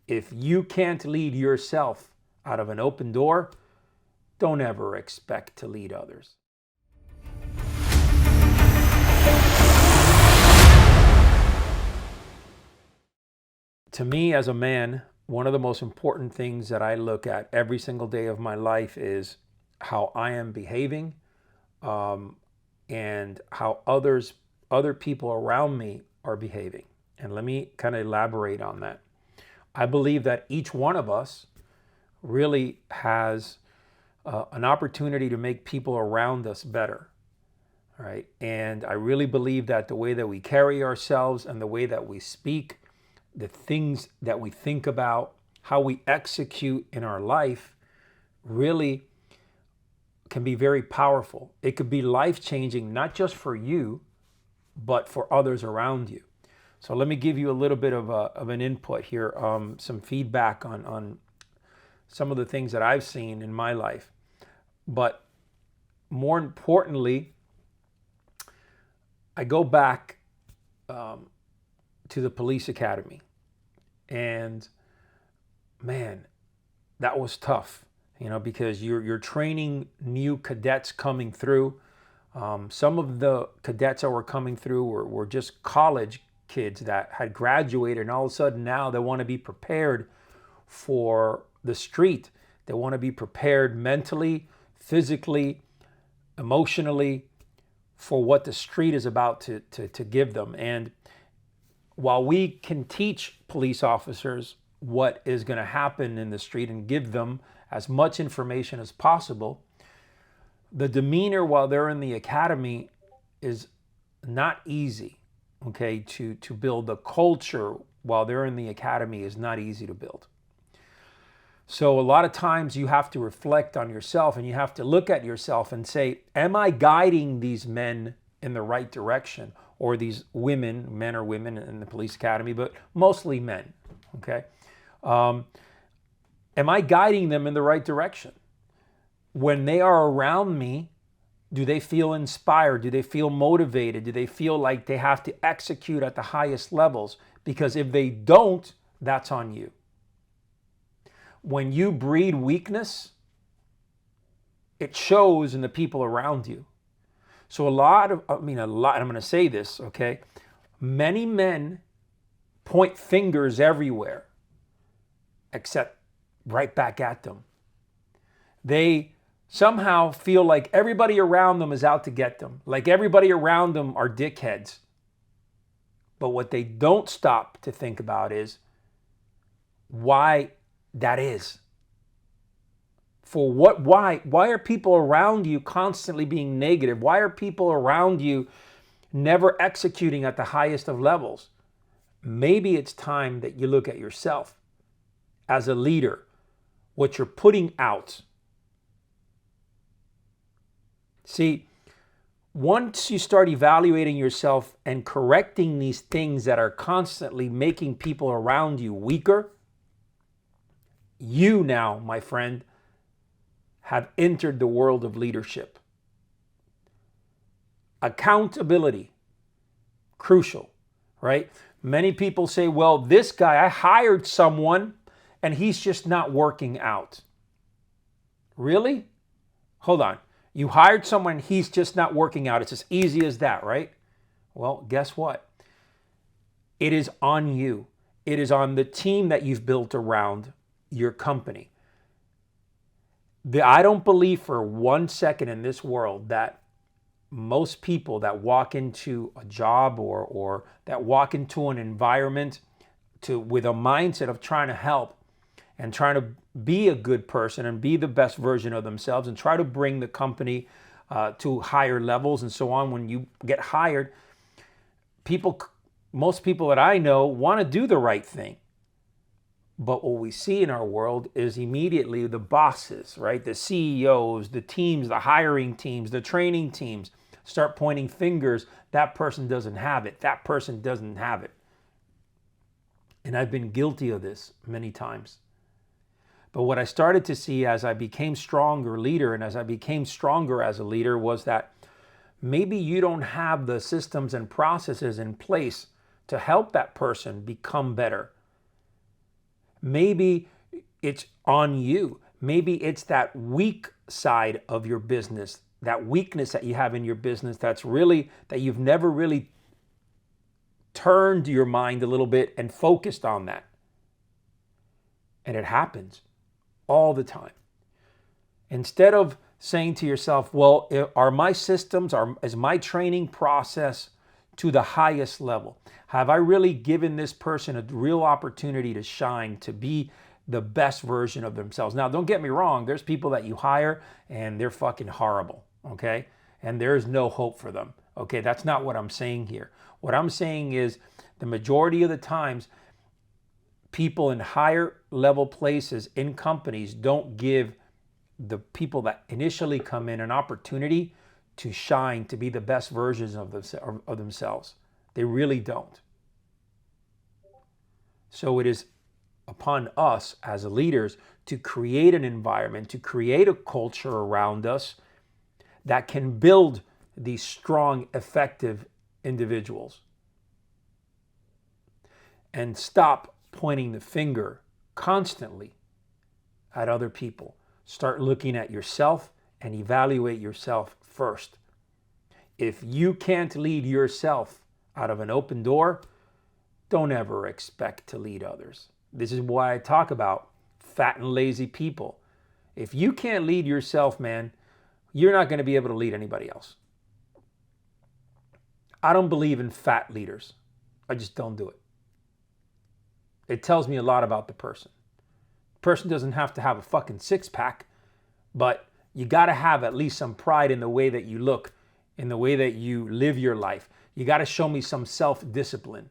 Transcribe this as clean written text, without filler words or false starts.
If you can't lead yourself out of an open door, don't ever expect to lead others. To me, as a man, one of the most important things that I look at every single day of my life is how I am behaving, um, and how other people around me are behaving. And let me kind of elaborate on that. I believe that each one of us really has an opportunity to make people around us better, right? And I really believe that the way that we carry ourselves and the way that we speak, the things that we think about, how we execute in our life really can be very powerful. It could be life-changing, not just for you, but for others around you. So let me give you a little bit of an input here, some feedback on some of the things that I've seen in my life. But more importantly, I go back to the police academy. And man, that was tough, because you're training new cadets coming through. Some of the cadets that were coming through were just college kids that had graduated, and all of a sudden now they want to be prepared for the street. They want to be prepared mentally, physically, emotionally for what the street is about to give them. And while we can teach police officers what is going to happen in the street and give them as much information as possible, the demeanor while they're in the academy is not easy, okay? To build the culture while they're in the academy is not easy to build. So a lot of times you have to reflect on yourself and you have to look at yourself and say, am I guiding these men in the right direction? Or these women, men or women in the police academy, but mostly men, okay? Am I guiding them in the right direction? When they are around me, do they feel inspired? Do they feel motivated? Do they feel like they have to execute at the highest levels? Because if they don't, that's on you. When you breed weakness, it shows in the people around you. So I'm going to say this, okay? Many men point fingers everywhere, except right back at them. They somehow feel like everybody around them is out to get them, like everybody around them are dickheads. But what they don't stop to think about is why that is. For what? Why are people around you constantly being negative? Why are people around you never executing at the highest of levels? Maybe it's time that you look at yourself as a leader, what you're putting out. See, once you start evaluating yourself and correcting these things that are constantly making people around you weaker, you now, my friend, have entered the world of leadership. Accountability, crucial, right? Many people say, well, this guy, I hired someone and he's just not working out. Really? Hold on. You hired someone, he's just not working out. It's as easy as that, right? Well, guess what? It is on you. It is on the team that you've built around your company. I don't believe for 1 second in this world that most people that walk into a job or that walk into an environment with a mindset of trying to help and trying to be a good person and be the best version of themselves and try to bring the company to higher levels and so on. When you get hired, most people that I know want to do the right thing. But what we see in our world is immediately the bosses, right? The CEOs, the teams, the hiring teams, the training teams start pointing fingers. That person doesn't have it. That person doesn't have it. And I've been guilty of this many times. But what I started to see as I became stronger leader and as I became stronger as a leader was that maybe you don't have the systems and processes in place to help that person become better. Maybe it's on you. Maybe it's that weak side of your business, that weakness that you have in your business that you've never really turned your mind a little bit and focused on that. And it happens all the time. Instead of saying to yourself, well, are my systems, is my training process to the highest level? Have I really given this person a real opportunity to shine, to be the best version of themselves? Now, don't get me wrong. There's people that you hire and they're fucking horrible, okay? And there's no hope for them, okay? That's not what I'm saying here. What I'm saying is the majority of the times, people in higher level places in companies don't give the people that initially come in an opportunity to shine, to be the best versions of themselves. They really don't. So it is upon us as leaders to create an environment, to create a culture around us that can build these strong, effective individuals. And stop pointing the finger constantly at other people. Start looking at yourself and evaluate yourself first. If you can't lead yourself out of an open door, don't ever expect to lead others. This is why I talk about fat and lazy people. If you can't lead yourself, man, you're not going to be able to lead anybody else. I don't believe in fat leaders. I just don't do it. It tells me a lot about the person. The person doesn't have to have a fucking six-pack, but you got to have at least some pride in the way that you look, in the way that you live your life. You got to show me some self-discipline.